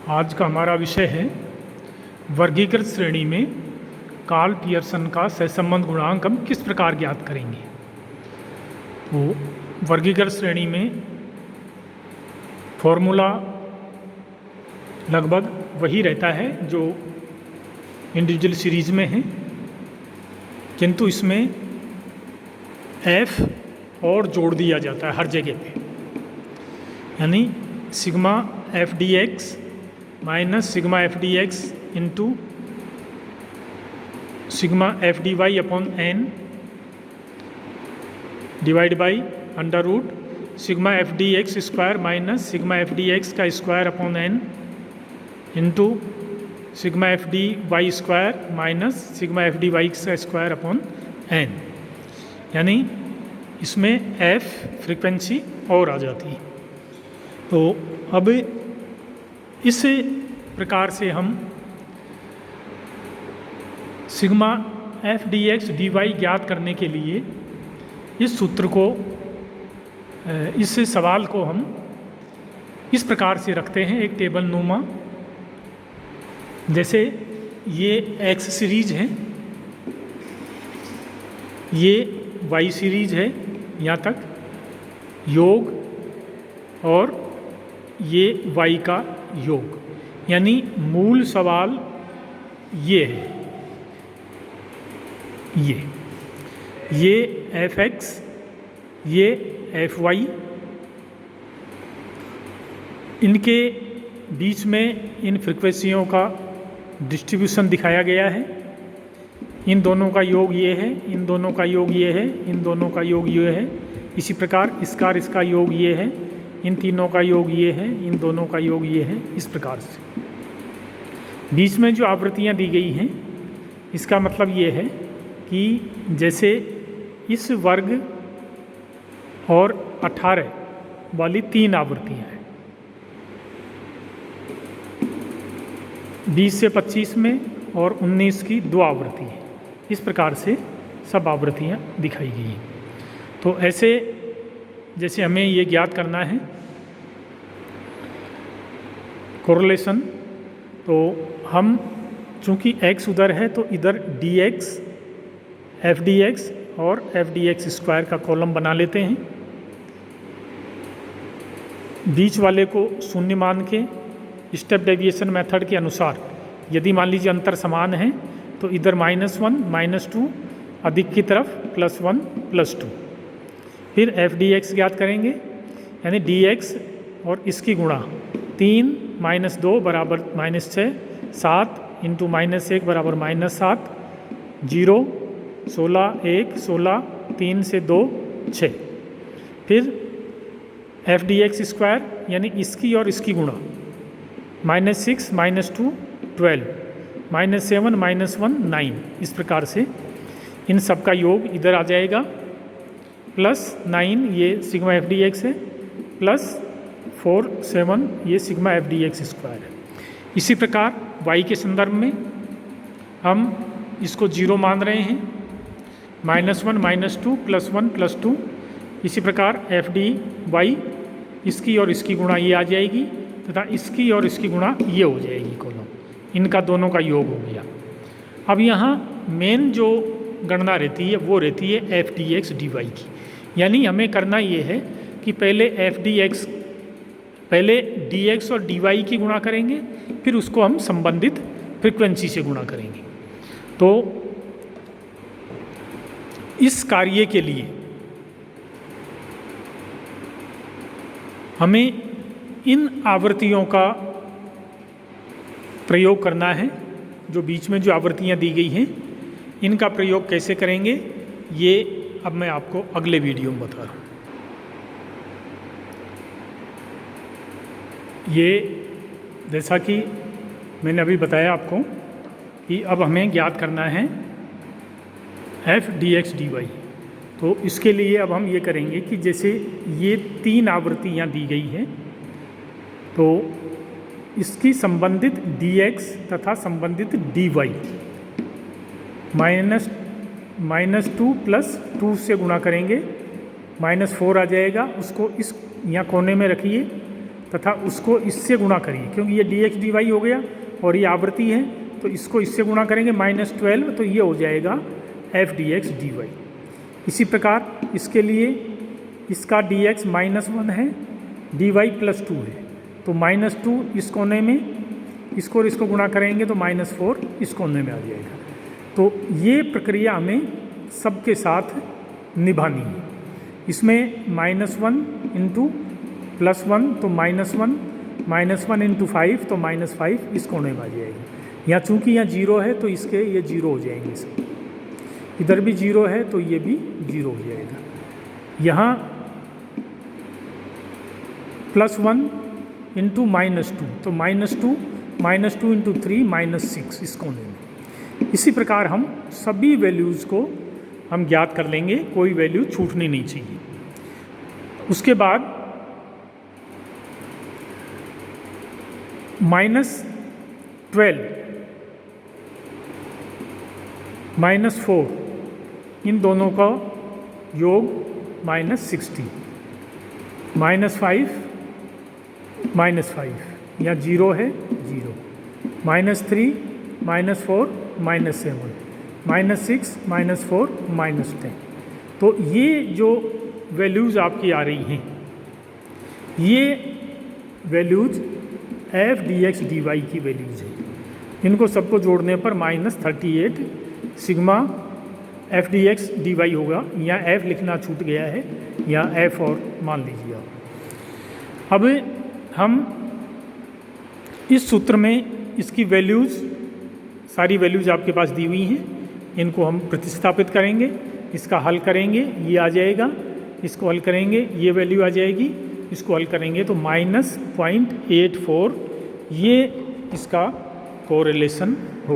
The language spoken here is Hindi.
आज का हमारा विषय है वर्गीकृत श्रेणी में कार्ल पियर्सन का सहसंबंध गुणांक हम किस प्रकार ज्ञात करेंगे। तो वर्गीकृत श्रेणी में फॉर्मूला लगभग वही रहता है जो इंडिविजुअल सीरीज में है, किंतु इसमें f और जोड़ दिया जाता है हर जगह पे, यानी sigma F D X minus sigma F D X into sigma F D Y upon N divide by under root sigma F D X square minus sigma F D X का square upon N into sigma F D Y square minus sigma F D Y का स्क्वायर अपॉन एन, यानी इसमें एफ फ्रीक्वेंसी और आ जाती है। तो अब इस प्रकार से हम sigma F D X D Y ज्ञात करने के लिए इस सूत्र को, इस सवाल को हम इस प्रकार से रखते हैं एक टेबल नुमा। जैसे ये एक्स सीरीज है, ये वाई सीरीज है, यहाँ तक योग, और ये y का योग, यानी मूल सवाल ये है, ये एफ एक्स, ये एफ वाई, इनके बीच में इन फ्रीक्वेंसियों का डिस्ट्रीब्यूशन दिखाया गया है। इन दोनों का योग ये है, इन दोनों का योग ये है, इन दोनों का योग ये है। इसी प्रकार इसका योग ये है, इन तीनों का योग ये है, इन दोनों का योग ये है। इस प्रकार से बीच में जो आवृत्तियाँ दी गई हैं, इसका मतलब ये है कि जैसे इस वर्ग और 18 वाली 3 आवृत्तियाँ हैं, 20 से 25 में और 19 की 2 आवृत्ति है। इस प्रकार से सब आवृत्तियाँ दिखाई गई हैं। तो ऐसे जैसे हमें ये ज्ञात करना है कोरिलेशन, तो हम चूँकि x उधर है तो इधर dx, एफ डी एक्स और एफ डी एक्स स्क्वायर का कॉलम बना लेते हैं। बीच वाले को शून्य मान के स्टेप डेविएशन मेथड के अनुसार यदि मान लीजिए अंतर समान है तो इधर -1 -2 अधिक की तरफ +1 +2। फिर एफ डी एक्स ज्ञात करेंगे, यानी डी एक्स और इसकी गुणा 3 - 2 बराबर -6, 7 इंटू -1 बराबर -7, 0 16 1 16 3 से 2 6। फिर एफ डी एक्स स्क्वायर यानी इसकी और इसकी गुणा -6 -2 12, -7 -1 9। इस प्रकार से इन सब का योग इधर आ जाएगा, +9 ये सिग्मा एफ डी एक्स है, +4 7 ये sigma F D X square है। इसी प्रकार y के संदर्भ में हम इसको 0 मान रहे हैं, -1 -2 +1 +2। इसी प्रकार एफ डी वाई इसकी और इसकी गुणा ये आ जाएगी तथा इसकी और इसकी गुणा ये हो जाएगी कॉलम, इनका दोनों का योग हो गया। अब यहाँ मेन जो गणना रहती है वो रहती है F D X D Y की, यानी हमें करना ये है कि पहले डी एक्स और डी वाई की गुणा करेंगे, फिर उसको हम संबंधित फ्रीक्वेंसी से गुणा करेंगे। तो इस कार्य के लिए हमें इन आवृत्तियों का प्रयोग करना है। जो बीच में जो आवृत्तियाँ दी गई हैं, इनका प्रयोग कैसे करेंगे ये अब मैं आपको अगले वीडियो में बता रहा हूँ। ये जैसा कि मैंने अभी बताया आपको कि अब हमें ज्ञात करना है F D X D Y. तो इसके लिए अब हम ये करेंगे कि जैसे ये 3 आवृत्तियाँ दी गई हैं, तो इसकी संबंधित dx तथा संबंधित dy -2 + 2 से गुणा करेंगे, -4 आ जाएगा। उसको इस यहाँ कोने में रखिए तथा उसको इससे गुणा करिए, क्योंकि ये डी एक्स डी वाई हो गया और ये आवृत्ति है, तो इसको इससे गुणा करेंगे -12, तो ये हो जाएगा F D X D Y. इसी प्रकार इसके लिए इसका डी एक्स -1 है, डी वाई +2 है, तो -2 इस कोने में, इसको और इसको गुणा करेंगे तो -4 इस कोने में आ जाएगा। तो ये प्रक्रिया हमें सबके साथ निभानी है। इसमें -1 इंटू +1 तो -1, -1 इंटू 5 तो -5 इस कोने में आ जाएगा। यहाँ चूँकि यहाँ 0 है तो इसके ये 0 हो जाएंगे, सब इधर भी 0 है तो ये भी 0 हो जाएगा। यहाँ +1 इंटू -2 तो -2 इंटू 3 -6 इस कोने में। इसी प्रकार हम सभी वैल्यूज़ को हम ज्ञात कर लेंगे, कोई वैल्यू छूटनी नहीं चाहिए। उसके बाद -12 -4 इन दोनों का योग -60, -5 -5 या 0 है 0, -3 -4 -7, -6 -4 -10। तो ये जो वैल्यूज़ आपकी आ रही हैं, ये values F D X D Y की वैल्यूज़ हैं। इनको सबको जोड़ने पर -38 sigma F D X D Y होगा। यहाँ एफ लिखना छूट गया है, यहाँ एफ और मान लीजिए आप। अब हम इस सूत्र में इसकी वैल्यूज़, सारी वैल्यूज़ आपके पास दी हुई हैं, इनको हम प्रतिस्थापित करेंगे, इसका हल करेंगे, ये आ जाएगा, इसको हल करेंगे, ये वैल्यू आ जाएगी, इसको हल करेंगे तो -0.84 ये इसका कोरिलेशन होगा।